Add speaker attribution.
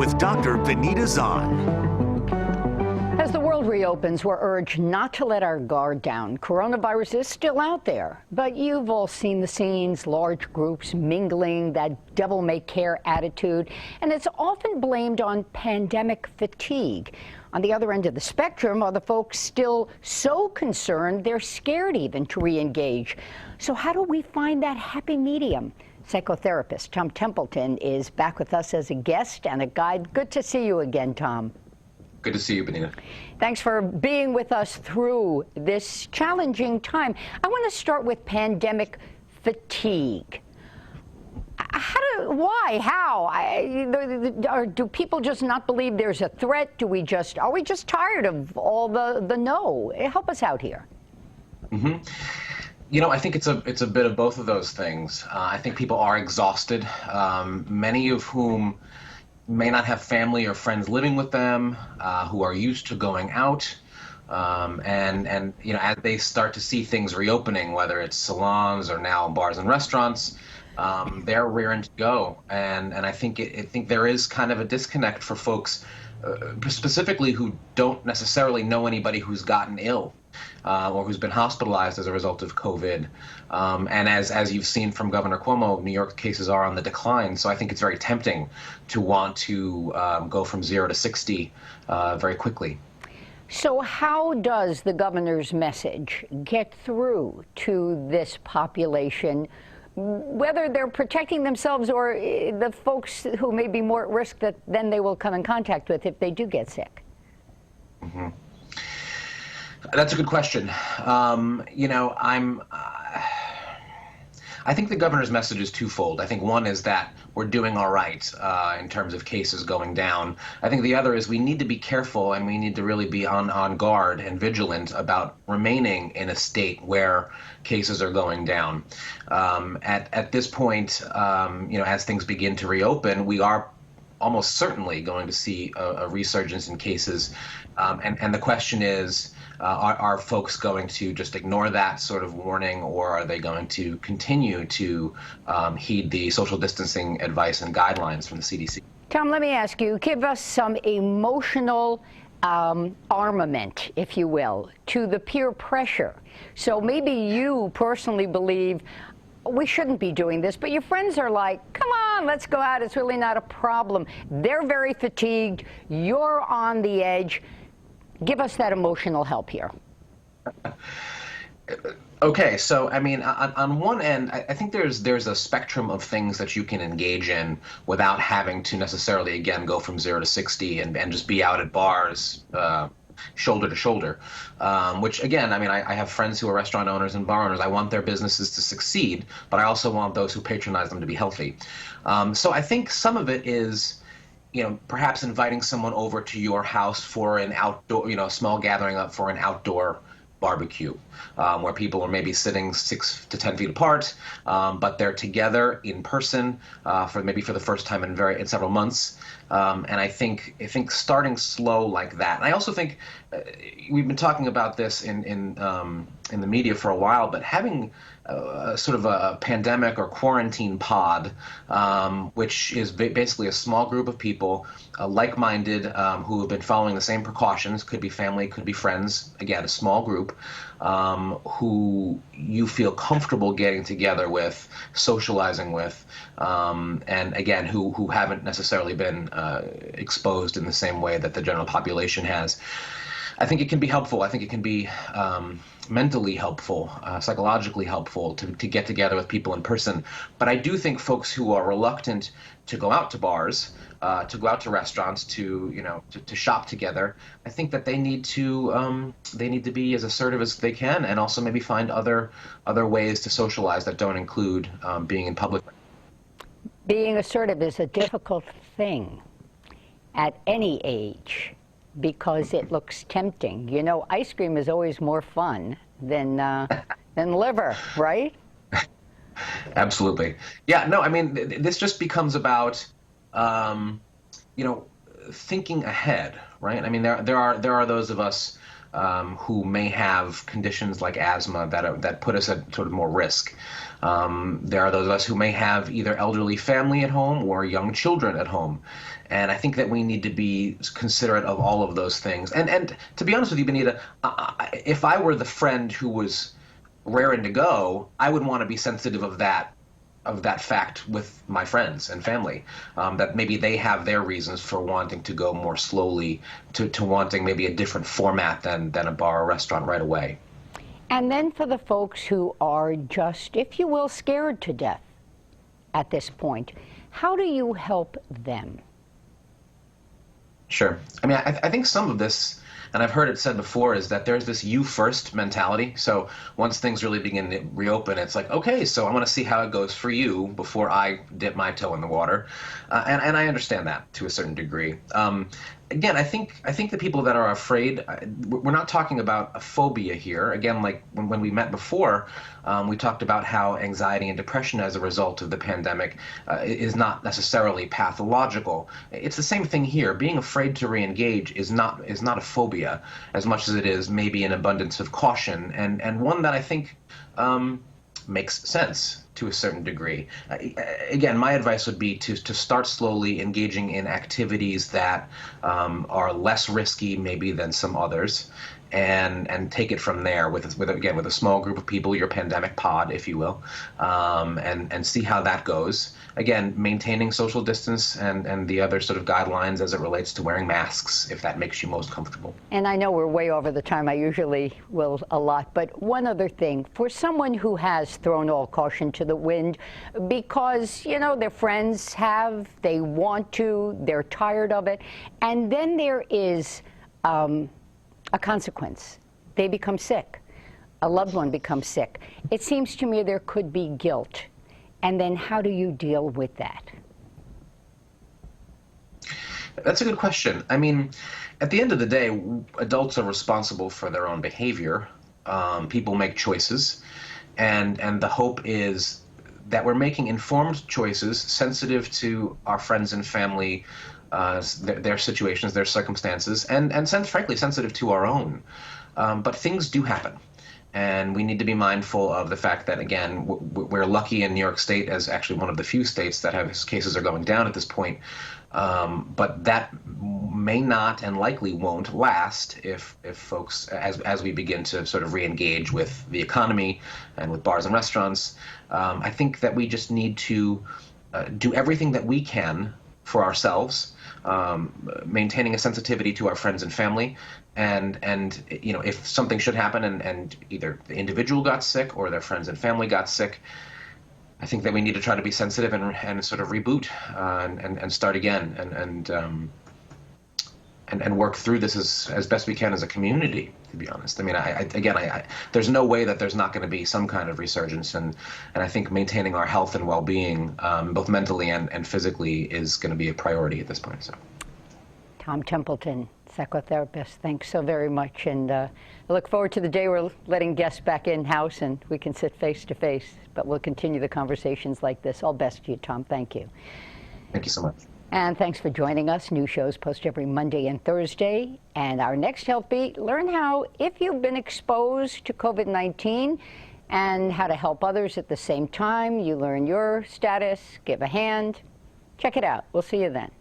Speaker 1: with Dr. Benita Zahn.
Speaker 2: As the world reopens, we're urged not to let our guard down. Coronavirus is still out there, but you've all seen the scenes, large groups mingling, that devil-may-care attitude, and it's often blamed on pandemic fatigue. On the other end of the spectrum are the folks still so concerned they're scared even to re-engage. So how do we find that happy medium? Psychotherapist Tom Templeton is back with us as a guest and a guide. Good to see you again, Tom.
Speaker 3: Good to see you, Benita.
Speaker 2: Thanks for being with us through this challenging time. I want to start with pandemic fatigue. Why? How? Do people just not believe there's a threat? Are we just tired of all the no? Help us out here.
Speaker 3: Mm-hmm. You know, I think it's a bit of both of those things. I think people are exhausted, many of whom may not have family or friends living with them, who are used to going out. And you know, as they start to see things reopening, whether it's salons or now bars and restaurants, they're rearing to go. And I think there is kind of a disconnect for folks, specifically who don't necessarily know anybody who's gotten ill. Or who's been hospitalized as a result of COVID. And as you've seen from Governor Cuomo, New York cases are on the decline. So I think it's very tempting to want to go from 0 to 60 very quickly.
Speaker 2: So how does the governor's message get through to this population, whether they're protecting themselves or the folks who may be more at risk that then they will come in contact with if they do get sick?
Speaker 3: Mm-hmm. That's a good question. You know, I think the governor's message is twofold. I think one is that we're doing all right in terms of cases going down. I think the other is we need to be careful and we need to really be on guard and vigilant about remaining in a state where cases are going down. At this point, you know, as things begin to reopen, we are almost certainly going to see a resurgence in cases. And the question is, are folks going to just ignore that sort of warning, or are they going to continue to heed the social distancing advice and guidelines from the CDC?
Speaker 2: Tom, let me ask you, give us some emotional armament, if you will, to the peer pressure. So maybe you personally believe we shouldn't be doing this, but your friends are like, come on, let's go out. It's really not a problem. They're very fatigued. You're on the edge. Give us that emotional help here.
Speaker 3: Okay, so I mean, on one end, I think there's a spectrum of things that you can engage in without having to necessarily, again, go from 0 to 60 and just be out at bars shoulder to shoulder, which again, I mean, I have friends who are restaurant owners and bar owners. I want their businesses to succeed, but I also want those who patronize them to be healthy. So I think some of it is, you know, perhaps inviting someone over to your house for an outdoor, you know, small gathering up for an outdoor barbecue, where people are maybe sitting 6 to 10 feet apart, but they're together in person for the first time in several months. And I think starting slow like that. And I also think we've been talking about this in the media for a while, but having sort of a pandemic or quarantine pod, which is basically a small group of people, like-minded, who have been following the same precautions, could be family, could be friends, again, a small group, who you feel comfortable getting together with, socializing with, and again, who haven't necessarily been exposed in the same way that the general population has. I think it can be helpful. I think it can be mentally helpful, psychologically helpful to get together with people in person. But I do think folks who are reluctant to go out to bars, to go out to restaurants, to shop together, I think that they need to be as assertive as they can, and also maybe find other ways to socialize that don't include being in public.
Speaker 2: Being assertive is a difficult thing at any age, because it looks tempting. You know, ice cream is always more fun than liver, right?
Speaker 3: Absolutely. Yeah, no, I mean, this just becomes about, thinking ahead, right? I mean, there are those of us who may have conditions like asthma that put us at sort of more risk. There are those of us who may have either elderly family at home or young children at home. And I think that we need to be considerate of all of those things. And to be honest with you, Benita, if I were the friend who was raring to go, I would want to be sensitive of that fact with my friends and family, that maybe they have their reasons for wanting to go more slowly, to wanting maybe a different format than a bar or restaurant right away.
Speaker 2: And then for the folks who are just, if you will, scared to death at this point, how do you help them?
Speaker 3: Sure. I mean, I think some of this, and I've heard it said before, is that there's this you first mentality. So once things really begin to reopen, it's like, okay, so I want to see how it goes for you before I dip my toe in the water. And I understand that to a certain degree. Again, I think the people that are afraid, we're not talking about a phobia here. Again, like when we met before, we talked about how anxiety and depression as a result of the pandemic is not necessarily pathological. It's the same thing here. Being afraid to re-engage is not a phobia as much as it is maybe an abundance of caution, and one that I think makes sense to a certain degree. Again, my advice would be to start slowly engaging in activities that are less risky maybe than some others, and take it from there with a small group of people, your pandemic pod, if you will, and see how that goes. Again, maintaining social distance and the other sort of guidelines as it relates to wearing masks, if that makes you most comfortable.
Speaker 2: And I know we're way over the time I usually will allot, but one other thing, for someone who has thrown all caution to the wind because, you know, their friends have, they want to, they're tired of it, and then there is a consequence. They become sick. A loved one becomes sick. It seems to me there could be guilt. And then how do you deal with that?
Speaker 3: That's a good question. I mean, at the end of the day, adults are responsible for their own behavior. People make choices. And the hope is that we're making informed choices, sensitive to our friends and family, their situations, their circumstances, and frankly, sensitive to our own. But things do happen. And we need to be mindful of the fact that, again, we're lucky in New York State as actually one of the few states that have cases are going down at this point. But that may not and likely won't last if folks, as we begin to sort of re-engage with the economy and with bars and restaurants. I think that we just need to do everything that we can for ourselves, maintaining a sensitivity to our friends and family, and you know, if something should happen and either the individual got sick or their friends and family got sick, I think that we need to try to be sensitive and sort of reboot and start again and work through this as best we can as a community, to be honest. I mean, I there's no way that there's not going to be some kind of resurgence, and I think maintaining our health and well-being, both mentally and physically, is going to be a priority at this point. So,
Speaker 2: Tom Templeton, psychotherapist, thanks so very much, and I look forward to the day we're letting guests back in-house and we can sit face-to-face, but we'll continue the conversations like this. All best to you, Tom. Thank you.
Speaker 3: Thank you so much.
Speaker 2: And thanks for joining us. New shows post every Monday and Thursday. And our next Health Beat, learn how, if you've been exposed to COVID-19, and how to help others at the same time. You learn your status, give a hand. Check it out. We'll see you then.